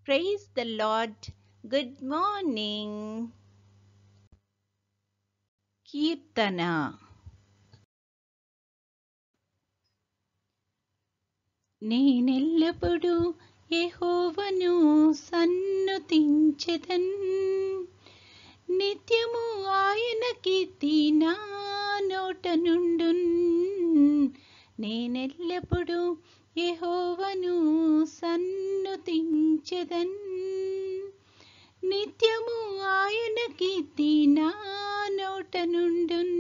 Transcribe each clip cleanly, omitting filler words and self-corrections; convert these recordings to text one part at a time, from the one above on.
Praise the Lord. Good morning. కీర్తన. నేనెల్లప్పుడూ యెహోవాను సన్నుతించెదన్, నిత్యము ఆయన కీర్తి నా నోట నుండున్. నేనెల్లప్పుడూ యెహోవాను సన్నుతించెదన్, నిత్యము ఆయన కీర్తి నా నోట నుండున్.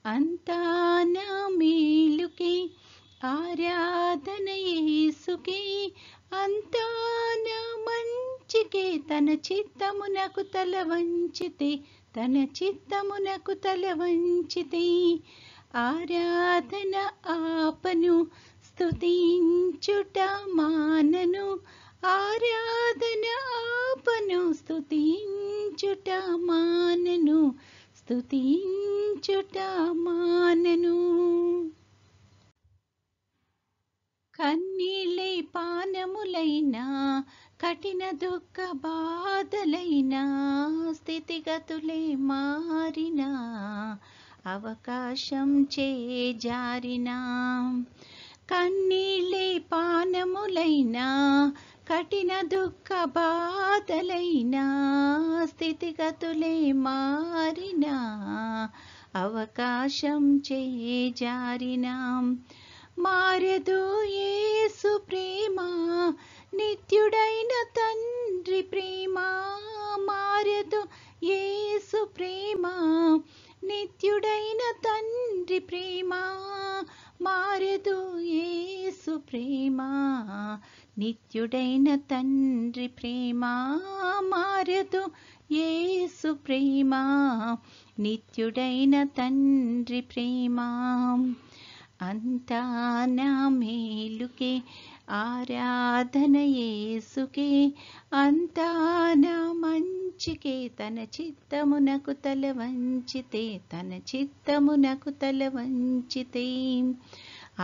అంతా నా మేలుకే ఆరాధన యేసుకే, అంతా నా మంచికే. తన చిత్తమునకు తల వంచితే, తన చిత్తమునకు తల వంచితే, ఆరాధన ఆపను, స్తుతించుట మానను. ఆరాధన ఆపను, స్తుతించుట మానను, స్తుతించుట మానను. కన్నీళ్ళే పానములైనా, కఠిన దుఃఖ బాధలైనా, స్థితిగతులే మారినా, అవకాశం చేజారినా. కన్నీళ్ళే పానములైనా, కఠిన దుఃఖ బాధలైనా, స్థితిగతులే మారినా, అవకాశం చేజారినా. మారదు యేసు ప్రేమ, నిత్యుడైన తండ్రి ప్రేమ. మారదు యేసు ప్రేమ, నిత్యుడైన తండ్రి ప్రేమ. మారదు యేసు ప్రేమ, నిత్యుడైన తండ్రి ప్రేమ. మారదు యేసు ప్రేమ, నిత్యుడైన తండ్రి ప్రేమ. అంతా నా మేలుకే ఆరాధన యేసుకే, అంతా నా మంచికే. తన చిత్తమునకు తల వంచితే, తన చిత్తమునకు తల వంచితే,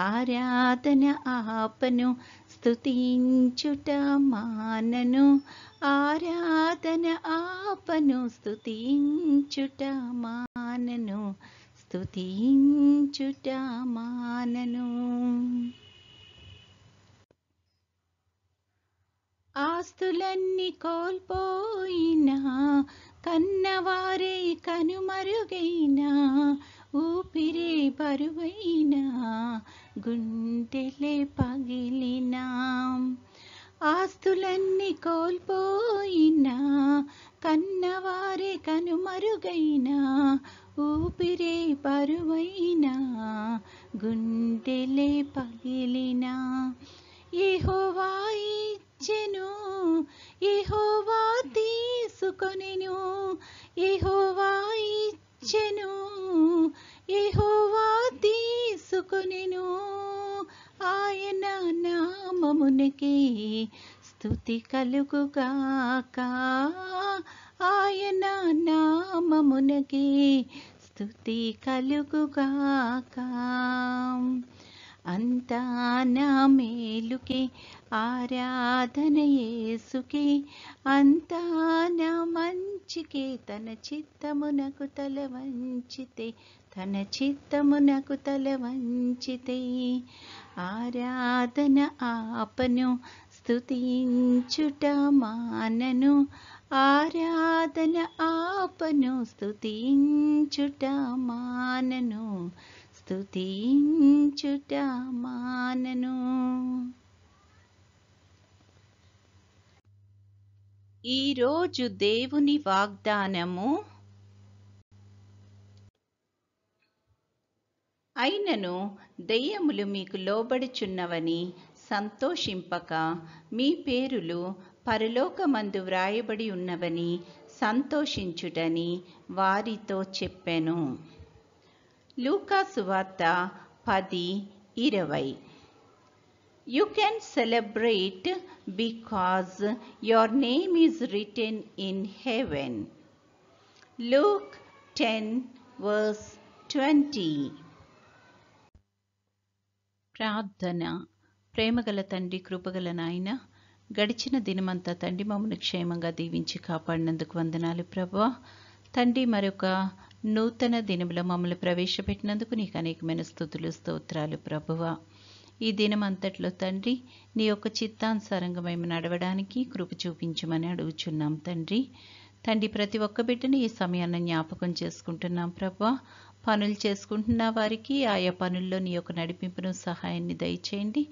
ఆరాధన ఆపను, స్తుతించుట మానను. ఆరాధన ఆపను, స్తుతించుట మానను, స్తుతించుట మానను. ఆస్తులన్నీ కోల్పోయినా, కన్నవారే కనుమరుగైనా, ఊపిరే బరువైనా, గుండెలే పగిలినా. ఆస్తులన్నీ కోల్పోయినా, కన్నవారే కనుమరుగైనా, ఊపిరే బరువైనా, గుండెలే పగిలినా. యెహోవా ఇచ్చెను, యెహోవా తీసుకొనెను. యెహోవా ఇచ్చెను, యెహోవా తీసుకొనెను. ఆయన నామమునకే స్తుతి కలుగుగాక. ఆయన నామమునకే స్తుతి కలుగుగాక. అంతా నా మేలుకే ఆరాధన యేసుకే, అంతా నా మంచికే. తన చిత్తమునకు తల వంచితే, తన చిత్తమునకు తల వంచితే, ఆరాధన ఆపను, స్తుతించుట మానను. ఆరాధన ఆపను, స్తుతించుట మానను, స్తుతించుట మానను. ఈరోజు దేవుని వాగ్దానము. అయినను దెయ్యములు మీకు లోబడుచున్నవని సంతోషింపక, మీ పేరులు పరలోకమందు వ్రాయబడి ఉన్నవని సంతోషించుటని వారితో చెప్పెను. లూకా సువార్త 10:20. You can celebrate because your name is written in heaven. Luke 10:20. ప్రార్థన. ప్రేమగల తండ్రి, కృపగల నాయన, గడిచిన దినమంతా తండ్రి మమ్మల్ని క్షేమంగా దీవించి కాపాడినందుకు వందనాలు ప్రభువా. తండ్రి మరొక నూతన దినములో మమ్మల్ని ప్రవేశపెట్టినందుకు నీకు అనేకమైన స్తుతులు స్తోత్రాలు ప్రభువా. ఈ దినమంతట్లో తండ్రి నీ యొక్క చిత్తానుసారంగా మేము నడవడానికి కృప చూపించమని అడుగుచున్నాం తండ్రి. ప్రతి ఒక్క బిడ్డని ఈ సమయాన్ని జ్ఞాపకం చేసుకుంటున్నాం ప్రభువా. పనులు చేసుకుంటున్న వారికి ఆయా పనుల్లో నీ యొక్క నడిపింపును సహాయాన్ని దయచేయండి.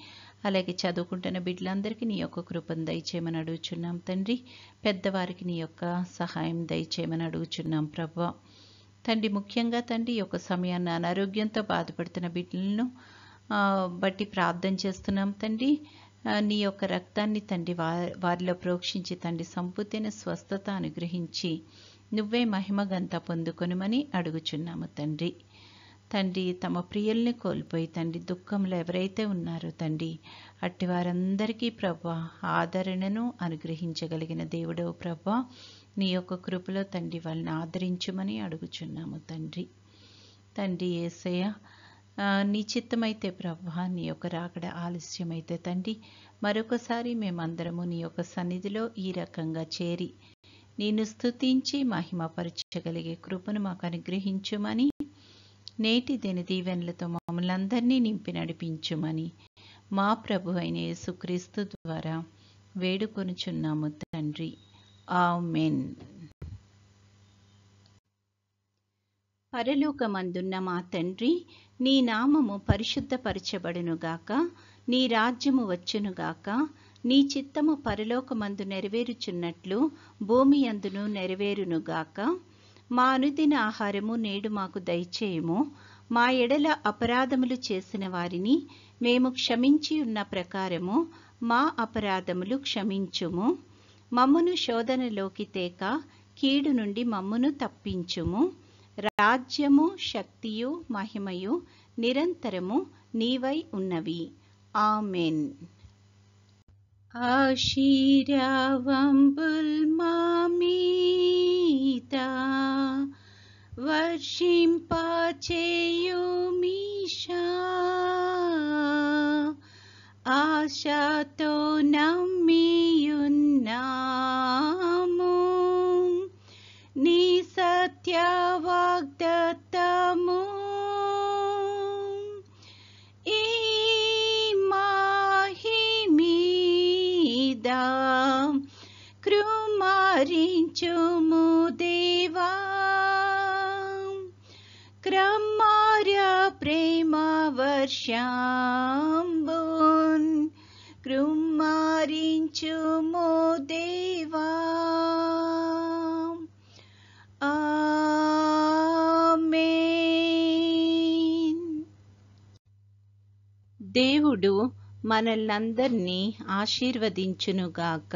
అలాగే చదువుకుంటున్న బిడ్డలందరికీ నీ యొక్క కృపను దయచేయమని అడుగుచున్నాం తండ్రి. పెద్దవారికి నీ యొక్క సహాయం దయచేయమని అడుగుచున్నాం ప్రభువా. ముఖ్యంగా తండ్రి ఈ యొక్క సమయాన్ని అనారోగ్యంతో బాధపడుతున్న బిడ్డలను బట్టి ప్రార్థన చేస్తున్నాం తండ్రి. నీ యొక్క రక్తాన్ని తండ్రి వారిలో ప్రోక్షించి తండ్రి సంపూర్ణ స్వస్థత అనుగ్రహించి నువ్వే మహిమగంతా పొందుకొనుమని అడుగుచున్నాము తండ్రి. తమ ప్రియుల్ని కోల్పోయి దుఃఖంలో ఎవరైతే ఉన్నారో తండ్రి అట్టి వారందరికీ ప్రభా ఆదరణను అనుగ్రహించగలిగిన దేవుడవు ప్రభా. నీ యొక్క కృపలో వాళ్ళని ఆదరించుమని అడుగుచున్నాము తండ్రి యేసయ్య. నీ చిత్తమైతే ప్రభా నీ యొక్క రాకడ ఆలస్యమైతే తండ్రి మరొకసారి మేమందరము నీ యొక్క సన్నిధిలో ఈ రకంగా చేరి నిన్ను స్తుతించి మహిమపరచగలిగే కృపను మాకు అనుగ్రహించుమని, నేటి దిన దీవెనలతో మమ్మల్ని అందరినీ నింపి నడిపించుమని మా ప్రభు అయిన యేసుక్రీస్తు ద్వారా వేడుకొనుచున్నాము తండ్రి. ఆమేన్. పరలోకమందున్న మా తండ్రి, నీ నామము పరిశుద్ధపరచబడునుగాక, నీ రాజ్యము వచ్చునుగాక, నీ చిత్తము పరలోకమందు నెరవేరుచున్నట్లు భూమి అందును నెరవేరునుగాక. మా అనుదిన ఆహారము నేడు మాకు దయచేయము. మా ఎడల అపరాధములు చేసిన వారిని మేము క్షమించి ఉన్న ప్రకారము మా అపరాధములు క్షమించుము. మమ్మును శోధనలోకి తేక కీడు నుండి మమ్మును తప్పించుము. రాజ్యము, శక్తియు, మహిమయు నిరంతరము నీవై ఉన్నవి. ఆమెన్. ఆశీర్వాదంబుల్ మా మీద వర్షింపచేయుమీశా, ఆశతో నమ్మియున్నాము నీ సత్య వాగ్దత్తము. ఈ మహిమీద కృమారించుము దేవా, క్రమార్య ప్రేమ వర్షంబున్ కృమారించుము దేవా. ఆమేన్. దేవుడు మనల్నందరినీ ఆశీర్వదించునుగాక.